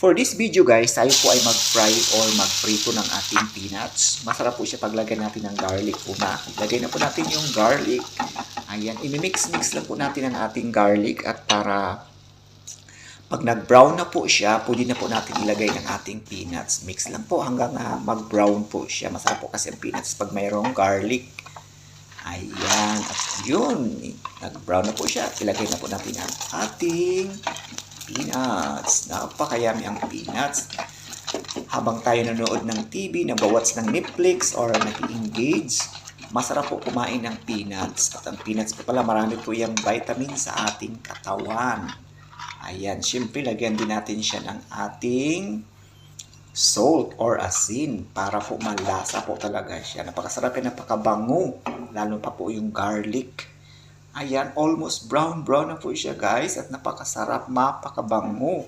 For this video guys, tayo po ay mag-fry or mag-prito ng ating peanuts. Masarap po siya paglagyan natin ng garlic una. Ilagay na po natin yung garlic. Ayan, imimix-mix lang po natin ang ating garlic at para pag nag-brown na po siya, pwede na po natin ilagay ng ating peanuts. Mix lang po hanggang mag-brown po siya. Masarap po kasi ang peanuts pag mayroong garlic. Ayan, at yun, nag-brown na po siya. Ilagay na po natin ang ating peanuts. Napakayami ang peanuts. Habang tayo nanonood ng TV, nabawats ng Netflix or nag-engage, masarap po kumain ng peanuts. At ang peanuts po pala, marami po yung vitamin sa ating katawan. Ayan, syempre lagyan din natin siya ng ating salt or asin para po malasa po talaga siya. Napakasarap yan, napakabango. Lalo pa po yung garlic. Ayan, almost brown na po siya guys at napakasarap, mapakabango.